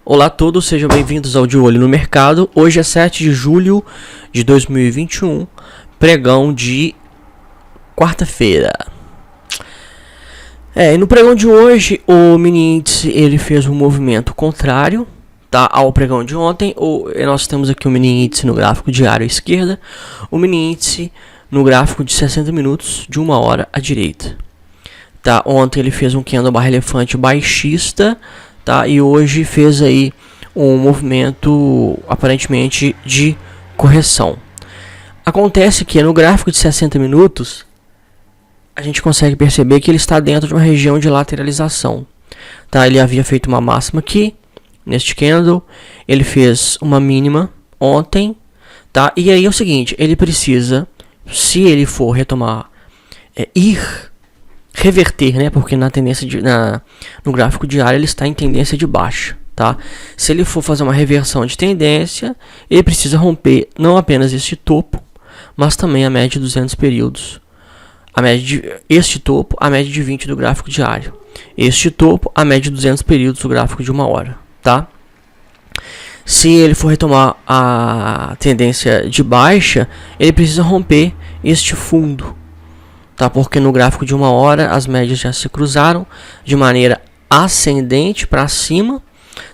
Olá a todos, sejam bem-vindos ao De Olho no Mercado. Hoje é 7 de julho de 2021, pregão de quarta-feira. E no pregão de hoje, o mini índice ele fez um movimento contrário, tá, ao pregão de ontem. Nós temos aqui o mini índice no gráfico diário à esquerda, o mini índice no gráfico de 60 minutos de 1 hora à direita. Tá, ontem ele fez um candle barra elefante baixista, tá, e hoje fez aí um movimento aparentemente de correção. Acontece que no gráfico de 60 minutos a gente consegue perceber que ele está dentro de uma região de lateralização, tá? Ele havia feito uma máxima aqui neste candle, ele fez uma mínima ontem, tá? E aí é o seguinte, ele precisa, se ele for retomar, reverter, né? Porque na tendência no gráfico diário ele está em tendência de baixa, tá? Se ele for fazer uma reversão de tendência, ele precisa romper não apenas este topo, mas também a média de 200 períodos. A média de este topo, a média de 20 do gráfico diário. Este topo, a média de 200 períodos do gráfico de 1 hora, tá? Se ele for retomar a tendência de baixa, ele precisa romper este fundo, tá? Porque no gráfico de 1 hora as médias já se cruzaram de maneira ascendente para cima,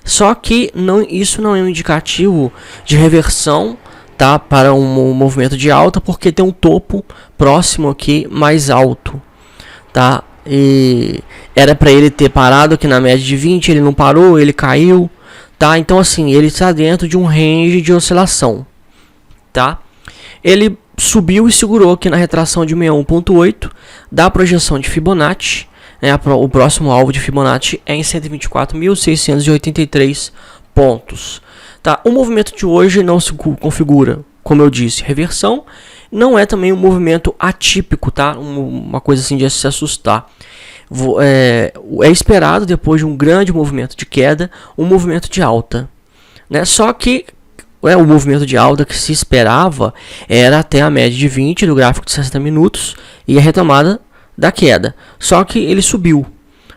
só que isso não é um indicativo de reversão, tá, para um movimento de alta, porque tem um topo próximo aqui mais alto, tá? E era para ele ter parado aqui na média de 20, ele não parou, ele caiu, tá? Então assim, ele está dentro de um range de oscilação, tá? Ele subiu e segurou aqui na retração de 61.8 da projeção de Fibonacci, né? O próximo alvo de Fibonacci é em 124.683 pontos. Tá? O movimento de hoje não se configura, como eu disse, reversão. Não é também um movimento atípico, tá? Uma coisa assim de se assustar. É esperado, depois de um grande movimento de queda, um movimento de alta, né? Só que o movimento de alta que se esperava era até a média de 20 do gráfico de 60 minutos e a retomada da queda. Só que ele subiu,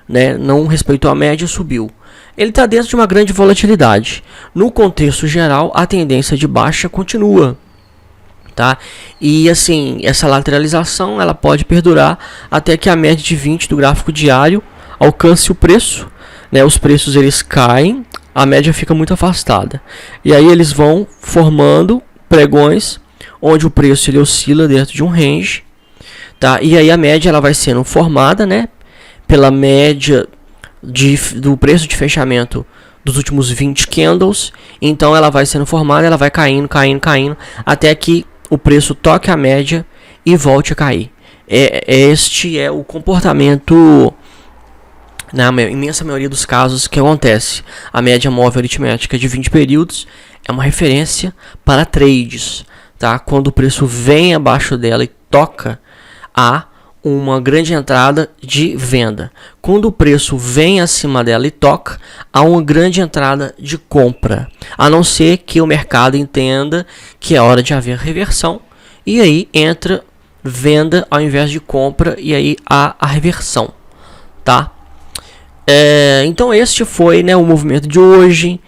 né? Não respeitou a média, subiu. Ele está dentro de uma grande volatilidade. No contexto geral, a tendência de baixa continua, tá? E assim, essa lateralização ela pode perdurar até que a média de 20 do gráfico diário alcance o preço, né? Os preços eles caem, a média fica muito afastada. E aí eles vão formando pregões onde o preço ele oscila dentro de um range, tá? E aí a média ela vai sendo formada, né, pela média do preço de fechamento dos últimos 20 candles. Então ela vai sendo formada, ela vai caindo, até que o preço toque a média e volte a cair. Este é o comportamento, na imensa maioria dos casos, que acontece. A média móvel aritmética de 20 períodos é uma referência para trades, tá? Quando o preço vem abaixo dela e toca a uma grande entrada de venda. Quando o preço vem acima dela e toca, há uma grande entrada de compra. A não ser que o mercado entenda que é hora de haver reversão, e aí entra venda ao invés de compra, e aí há a reversão, tá? Então este foi, né, o movimento de hoje,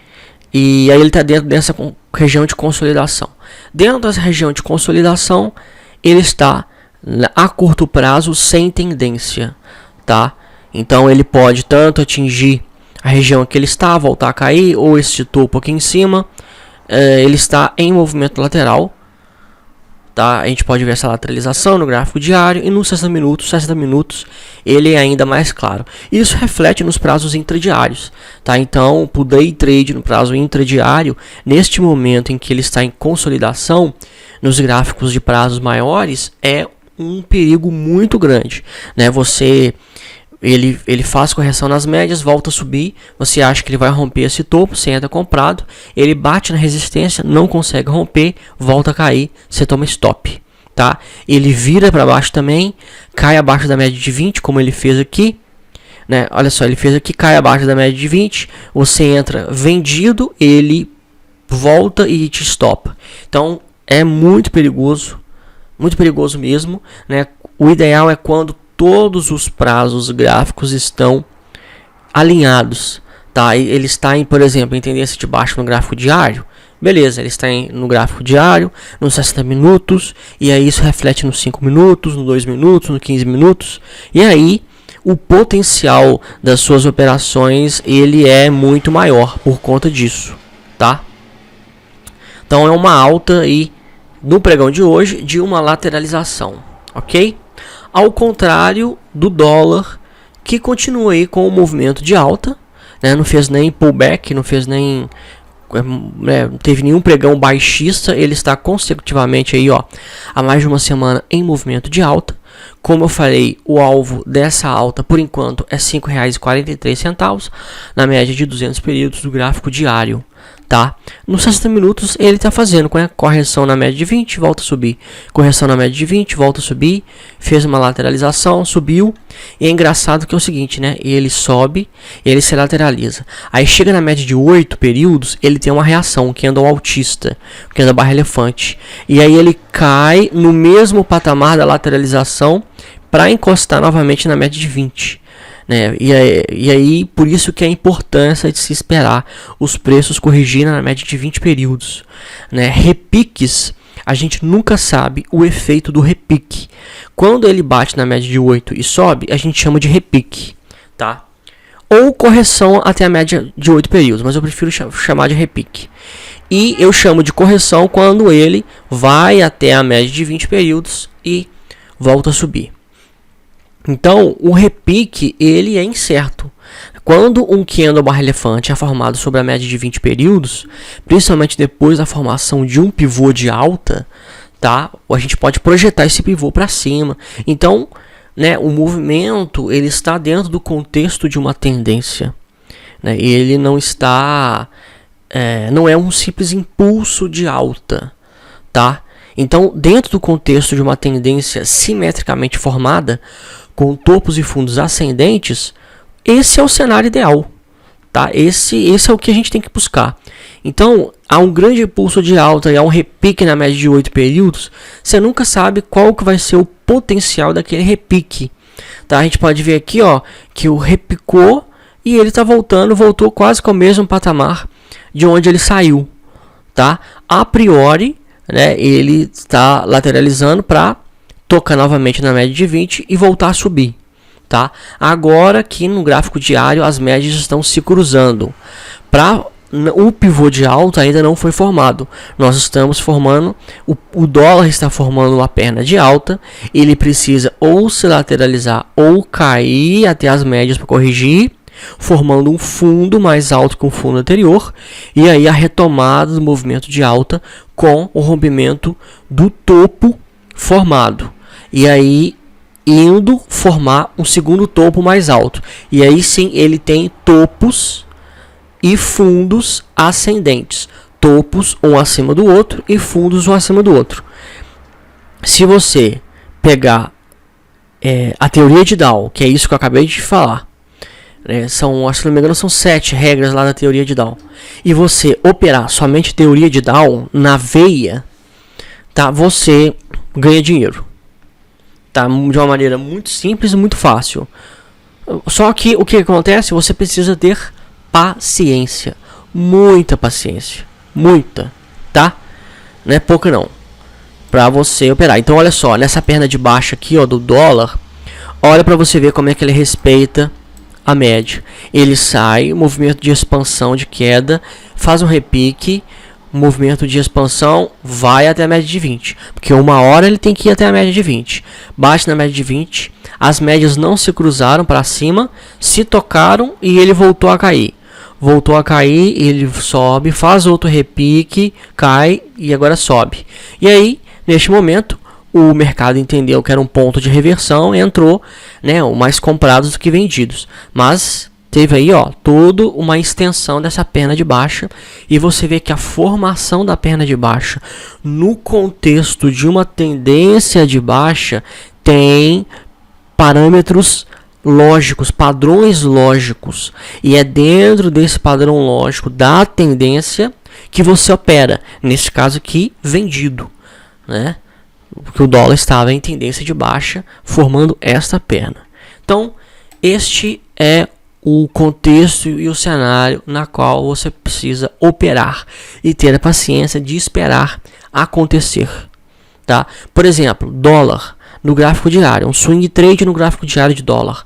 e aí ele está dentro dessa região de consolidação. Dentro dessa região de consolidação, ele está a curto prazo sem tendência, tá? Então ele pode tanto atingir a região que ele está, voltar a cair, ou este topo aqui em cima. Ele está em movimento lateral, tá? A gente pode ver essa lateralização no gráfico diário, e nos 60 minutos ele é ainda mais claro. Isso reflete nos prazos intradiários, tá? Então, para o day trade no prazo intradiário, neste momento em que ele está em consolidação, nos gráficos de prazos maiores, é um perigo muito grande, né? Ele faz correção nas médias, volta a subir, você acha que ele vai romper esse topo, você entra comprado, ele bate na resistência, não consegue romper, volta a cair, você toma stop, tá? Ele vira para baixo também, cai abaixo da média de 20, como ele fez aqui, né? Olha só, ele fez aqui, cai abaixo da média de 20, você entra vendido, ele volta e te stopa. Então é muito perigoso mesmo, né? O ideal é quando todos os prazos gráficos estão alinhados, tá? Ele está em, por exemplo, em tendência de baixa no gráfico diário. Beleza, ele está no gráfico diário, nos 60 minutos, e aí isso reflete nos 5 minutos, nos 2 minutos, nos 15 minutos, e aí o potencial das suas operações ele é muito maior por conta disso, tá? Então é uma alta aí no pregão de hoje de uma lateralização, ok? Ao contrário do dólar, que continua aí com o movimento de alta, né? Não fez nem pullback, não fez nem não teve nenhum pregão baixista, ele está consecutivamente aí, ó, há mais de uma semana em movimento de alta. Como eu falei, o alvo dessa alta por enquanto é R$ 5,43 na média de 200 períodos do gráfico diário, tá? Nos 60 minutos ele está fazendo com a correção na média de 20, volta a subir, correção na média de 20, volta a subir, fez uma lateralização, subiu, e é engraçado que é o seguinte, né? Ele sobe, ele se lateraliza, aí chega na média de 8 períodos, ele tem uma reação, que anda o altista, que anda a barra elefante, e aí ele cai no mesmo patamar da lateralização para encostar novamente na média de 20. Né? E aí, por isso que é a importância de se esperar os preços corrigirem na média de 20 períodos. Né? Repiques, a gente nunca sabe o efeito do repique. Quando ele bate na média de 8 e sobe, a gente chama de repique. Tá? Ou correção até a média de 8 períodos, mas eu prefiro chamar de repique. E eu chamo de correção quando ele vai até a média de 20 períodos e volta a subir. Então, o repique ele é incerto. Quando um candle barra elefante é formado sobre a média de 20 períodos, principalmente depois da formação de um pivô de alta, tá? A gente pode projetar esse pivô para cima. Então, né, o movimento ele está dentro do contexto de uma tendência. Né? Ele não está, não é um simples impulso de alta, tá? Então, dentro do contexto de uma tendência simetricamente formada, com topos e fundos ascendentes, esse é o cenário ideal, tá? Esse é o que a gente tem que buscar. Então, há um grande impulso de alta e há um repique na média de 8 períodos, você nunca sabe qual que vai ser o potencial daquele repique. Tá? A gente pode ver aqui, ó, que o repicou e ele está voltou quase com o mesmo patamar de onde ele saiu. Tá? A priori, né, ele está lateralizando para tocar novamente na média de 20 e voltar a subir, tá? Agora aqui no gráfico diário as médias estão se cruzando. O pivô de alta ainda não foi formado. Nós estamos formando, o dólar está formando uma perna de alta, ele precisa ou se lateralizar ou cair até as médias para corrigir, formando um fundo mais alto que o fundo anterior, e aí a retomada do movimento de alta com o rompimento do topo formado. E aí indo formar um segundo topo mais alto. E aí sim ele tem topos e fundos ascendentes. Topos um acima do outro e fundos um acima do outro. Se você pegar a teoria de Dow, que é isso que eu acabei de falar, são, acho que não me engano, são 7 regras lá da teoria de Dow, e você operar somente teoria de Dow na veia, tá? Você ganha dinheiro. Tá? De uma maneira muito simples e muito fácil. Só que o que acontece? Você precisa ter paciência. Muita paciência. Muita. Tá? Não é pouca não. Pra você operar. Então olha só. Nessa perna de baixo aqui, ó, do dólar. Olha pra você ver como é que ele respeita a média. Ele sai. Movimento de expansão, de queda. Faz um repique. Movimento de expansão, vai até a média de 20, porque uma hora ele tem que ir até a média de 20, bate na média de 20, as médias não se cruzaram para cima, se tocaram e ele voltou a cair, ele sobe, faz outro repique, cai e agora sobe, e aí neste momento o mercado entendeu que era um ponto de reversão e entrou, né, mais comprados do que vendidos, mas teve aí, ó, toda uma extensão dessa perna de baixa, e você vê que a formação da perna de baixa no contexto de uma tendência de baixa tem parâmetros lógicos, padrões lógicos, e é dentro desse padrão lógico da tendência que você opera, nesse caso aqui, vendido, né? Porque o dólar estava em tendência de baixa, formando esta perna. Então, este é o contexto e o cenário na qual você precisa operar e ter a paciência de esperar acontecer, tá? Por exemplo, dólar no gráfico diário, um swing trade no gráfico diário de dólar.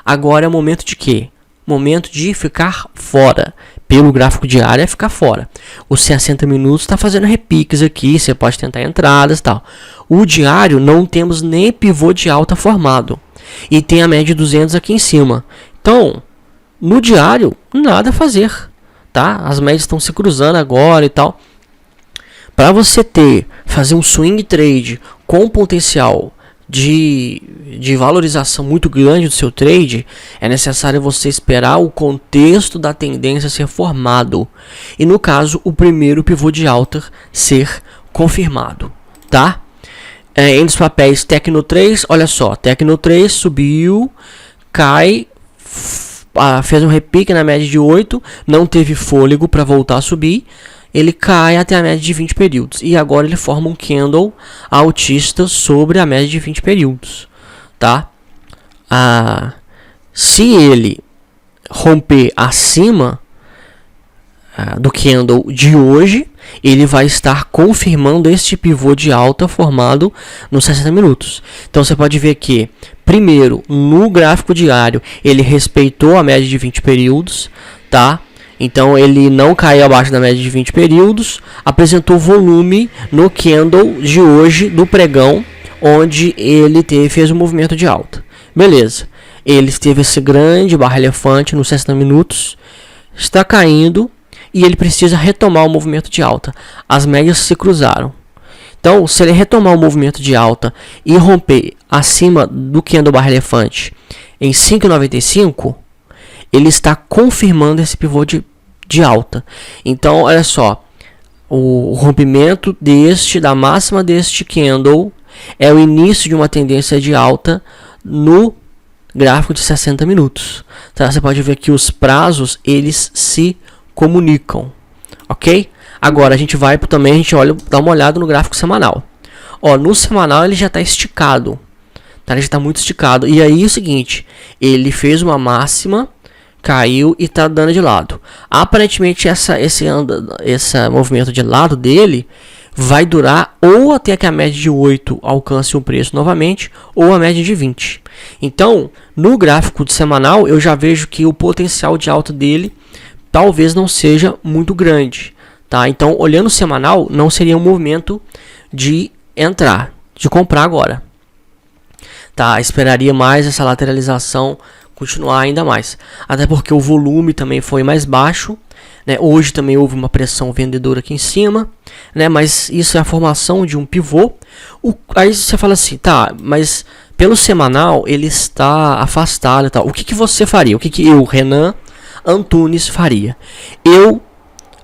Agora é o momento de quê? Momento de ficar fora. Pelo gráfico diário é ficar fora. Os 60 minutos está fazendo repiques aqui, você pode tentar entradas e tal. O diário não temos nem pivô de alta formado. E tem a média de 200 aqui em cima. Então, no diário, nada a fazer, tá? As médias estão se cruzando agora e tal. Para você fazer um swing trade com potencial de valorização muito grande do seu trade, é necessário você esperar o contexto da tendência ser formado. E no caso, o primeiro pivô de alta ser confirmado, tá? Entre os papéis Tecno 3, olha só, Tecno 3 subiu, cai, fez um repique na média de 8, não teve fôlego para voltar a subir, ele cai até a média de 20 períodos. E agora ele forma um candle altista sobre a média de 20 períodos, tá? Se ele romper acima do candle de hoje, ele vai estar confirmando este pivô de alta formado nos 60 minutos. Então você pode ver que, primeiro, no gráfico diário, ele respeitou a média de 20 períodos, tá? Então ele não caiu abaixo da média de 20 períodos, apresentou volume no candle de hoje, do pregão, onde ele fez um movimento de alta. Beleza, ele teve esse grande barra elefante nos 60 minutos, está caindo e ele precisa retomar o movimento de alta. As médias se cruzaram. Então, se ele retomar o movimento de alta e romper acima do candle barra elefante em 5,95, ele está confirmando esse pivô de alta. Então, olha só, o rompimento da máxima deste candle é o início de uma tendência de alta no gráfico de 60 minutos. Tá? Você pode ver que os prazos, eles se comunicam, ok? Agora a gente vai também, a gente dá uma olhada no gráfico semanal. Ó, no semanal ele já está esticado, tá? Ele já está muito esticado. E aí é o seguinte, ele fez uma máxima, caiu e está dando de lado. Aparentemente esse movimento de lado dele vai durar ou até que a média de 8 alcance o preço novamente, ou a média de 20. Então, no gráfico de semanal, eu já vejo que o potencial de alta dele talvez não seja muito grande, tá? Então, olhando o semanal, não seria um movimento de entrar, de comprar agora, tá? Esperaria mais essa lateralização continuar ainda mais, até porque o volume também foi mais baixo, né? Hoje também houve uma pressão vendedora aqui em cima, né? Mas isso é a formação de um pivô. Aí você fala assim, tá, mas pelo semanal ele está afastado e tal. O que você faria? O que eu, Renan Antunes, faria? Eu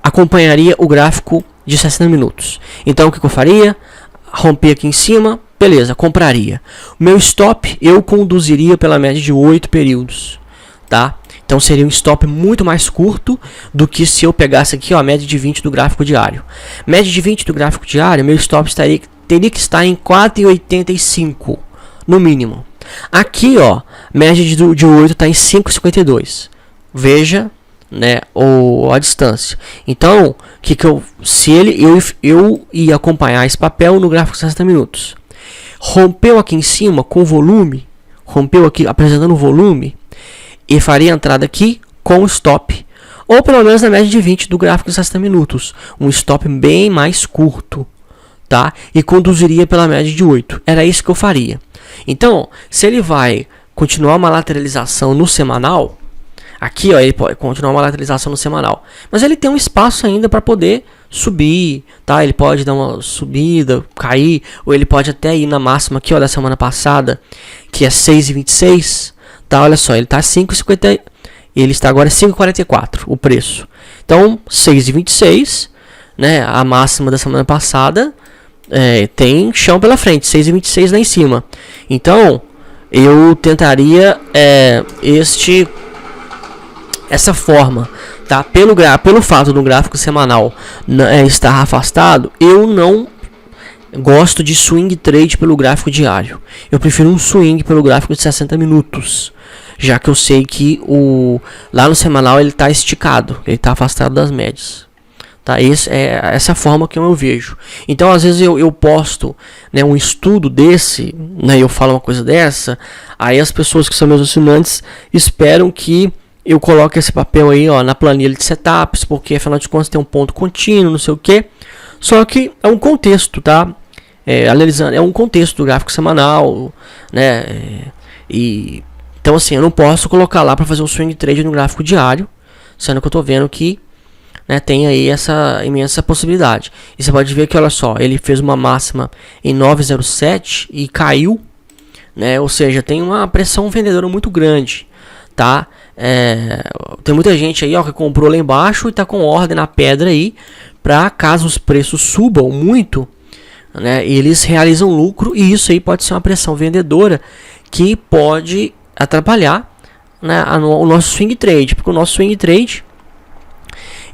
acompanharia o gráfico de 60 minutos. Então o que eu faria? Romper aqui em cima, beleza, compraria. O meu stop eu conduziria pela média de 8 períodos, tá? Então seria um stop muito mais curto do que se eu pegasse aqui, ó, a média de 20 do gráfico diário. Média de 20 do gráfico diário, meu stop teria que estar em 4,85 no mínimo. Aqui, ó, média de 8 está em 5,52. Veja, né, a distância. Então, eu ia acompanhar esse papel no gráfico de 60 minutos. Rompeu aqui em cima com volume, rompeu aqui apresentando volume, e faria a entrada aqui com o stop, ou pelo menos na média de 20 do gráfico de 60 minutos, um stop bem mais curto, tá? E conduziria pela média de 8. Era isso que eu faria. Então, se ele vai continuar uma lateralização no semanal, aqui, ó, ele pode continuar uma lateralização no semanal, mas ele tem um espaço ainda para poder subir, tá? Ele pode dar uma subida, cair, ou ele pode até ir na máxima aqui, ó, da semana passada, que é 6,26, tá? Olha só, ele está 5,50, ele está agora 5,44 o preço. Então, 6,26, né? A máxima da semana passada, tem chão pela frente, 6,26 lá em cima. Então, eu tentaria essa forma, tá? Pelo fato do gráfico semanal estar afastado, eu não gosto de swing trade pelo gráfico diário. Eu prefiro um swing pelo gráfico de 60 minutos. já que eu sei que lá no semanal ele está esticado, ele está afastado das médias. Tá? Essa forma que eu vejo. Então, às vezes eu posto, né, um estudo desse, né, eu falo uma coisa dessa, aí as pessoas que são meus assinantes esperam que eu coloque esse papel aí, ó, na planilha de setups, porque afinal de contas tem um ponto contínuo, não sei o que. Só que é um contexto, tá? Analisando, é um contexto do gráfico semanal, né? Então assim, eu não posso colocar lá para fazer um swing trade no gráfico diário, sendo que eu tô vendo que, né, tem aí essa imensa possibilidade. E você pode ver que, olha só, ele fez uma máxima em 9,07 e caiu, né? Ou seja, tem uma pressão vendedora muito grande, tá? Tem muita gente aí, ó, que comprou lá embaixo e tá com ordem na pedra aí, para caso os preços subam muito, né, eles realizam lucro, e isso aí pode ser uma pressão vendedora que pode atrapalhar, né, o nosso swing trade, porque o nosso swing trade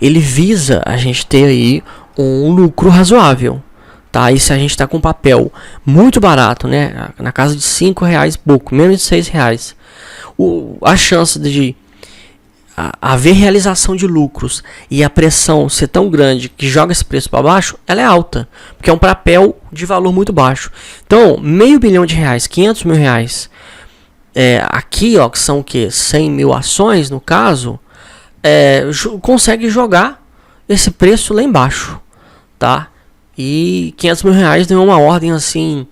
ele visa a gente ter aí um lucro razoável, tá? E se a gente está com papel muito barato, né, na casa de R$5 pouco, menos de R$6, a chance de haver realização de lucros e a pressão ser tão grande que joga esse preço para baixo, ela é alta, porque é um papel de valor muito baixo. Então, R$500 milhão, R$500 mil, aqui, ó, que são o que? 100 mil ações no caso, consegue jogar esse preço lá embaixo, tá? E R$500 mil não é uma ordem assim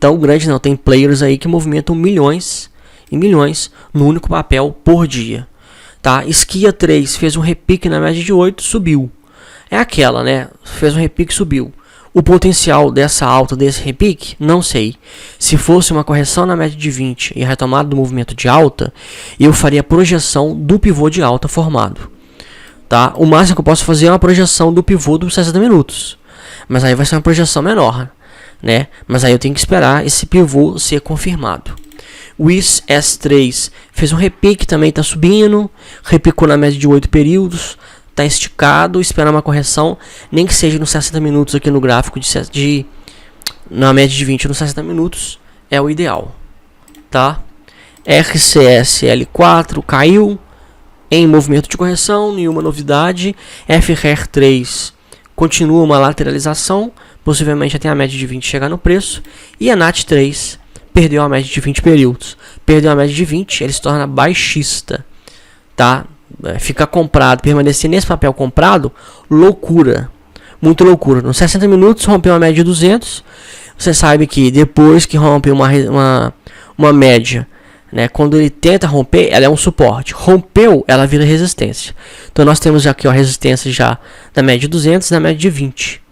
tão grande, não. Tem players aí que movimentam milhões e milhões no único papel por dia, tá? Skia 3 fez um repique na média de 8, subiu. É aquela, né? Fez um repique, subiu. O potencial dessa alta, desse repique, não sei. Se fosse uma correção na média de 20 e a retomada do movimento de alta, eu faria a projeção do pivô de alta formado, tá? O máximo que eu posso fazer é uma projeção do pivô dos 60 minutos. Mas aí vai ser uma projeção menor, né? Mas aí eu tenho que esperar esse pivô ser confirmado. O S3 fez um repique, também está subindo, repicou na média de 8 períodos, está esticado, espera uma correção, nem que seja nos 60 minutos aqui no gráfico na média de 20 nos 60 minutos, é o ideal, tá? RCSL4 caiu em movimento de correção, nenhuma novidade. FR3 continua uma lateralização, possivelmente até a média de 20 chegar no preço, e a NAT3 perdeu a média de 20 períodos. Perdeu a média de 20, ele se torna baixista, tá? Ficar comprado, permanecer nesse papel comprado, loucura, muito loucura. Nos 60 minutos rompeu a média de 200. Você sabe que depois que rompe uma média, né, quando ele tenta romper, ela é um suporte. Rompeu, ela vira resistência. Então nós temos aqui a resistência já da média de 200 e da média de 20.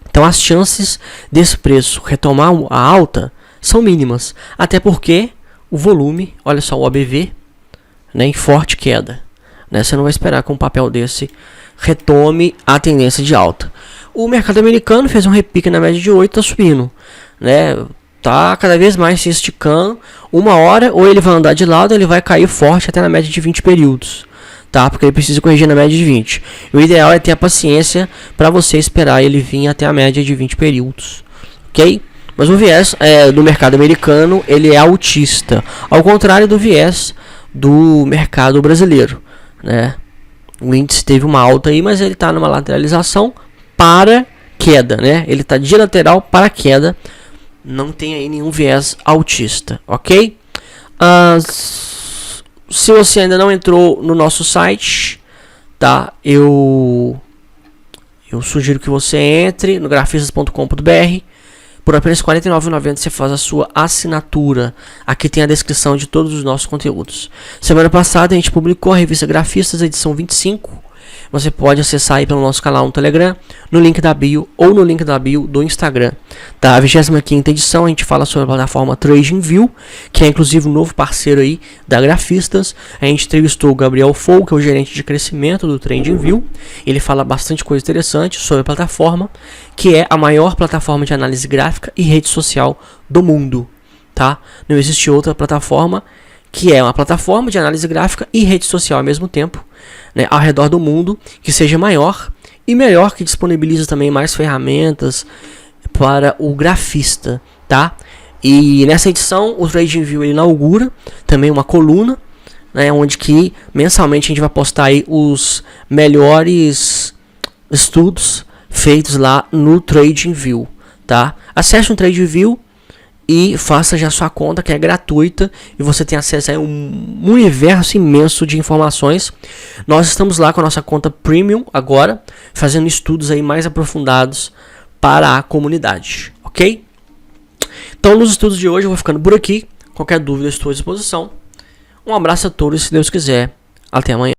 Então as chances desse preço retomar a alta são mínimas, até porque o volume, olha só, o ABV, né, em forte queda, né, você não vai esperar que um papel desse retome a tendência de alta. O mercado americano fez um repique na média de 8, está subindo, né, tá cada vez mais se esticando. Uma hora ou ele vai andar de lado, ou ele vai cair forte até na média de 20 períodos, tá? Porque ele precisa corrigir na média de 20. O ideal é ter a paciência para você esperar ele vir até a média de 20 períodos, ok? Mas o viés do mercado americano, ele é altista, ao contrário do viés do mercado brasileiro, né? O índice teve uma alta aí, mas ele está numa lateralização para queda, né? Ele está de lateral para queda, não tem aí nenhum viés altista, ok? Se você ainda não entrou no nosso site, tá? Eu sugiro que você entre no grafistas.com.br. Por apenas R$ 49,90 você faz a sua assinatura. Aqui tem a descrição de todos os nossos conteúdos. Semana passada a gente publicou a revista Grafistas, edição 25. Você pode acessar aí pelo nosso canal no Telegram, no link da bio ou no link da bio do Instagram. Da 25ª edição a gente fala sobre a plataforma TradingView, que é inclusive um novo parceiro aí da Grafistas. A gente entrevistou o Gabriel Fou, que é o gerente de crescimento do TradingView. Ele fala bastante coisa interessante sobre a plataforma, que é a maior plataforma de análise gráfica e rede social do mundo, tá? Não existe outra plataforma que é uma plataforma de análise gráfica e rede social ao mesmo tempo, né, ao redor do mundo, que seja maior e melhor, que disponibiliza também mais ferramentas para o grafista, tá? E nessa edição o TradingView inaugura também uma coluna, né, onde que mensalmente a gente vai postar aí os melhores estudos feitos lá no TradingView, tá? Acesse o TradingView e faça já sua conta, que é gratuita, e você tem acesso a um universo imenso de informações. Nós estamos lá com a nossa conta Premium agora, fazendo estudos aí mais aprofundados para a comunidade, ok? Então, nos estudos de hoje eu vou ficando por aqui. Qualquer dúvida, estou à disposição. Um abraço a todos, se Deus quiser. Até amanhã.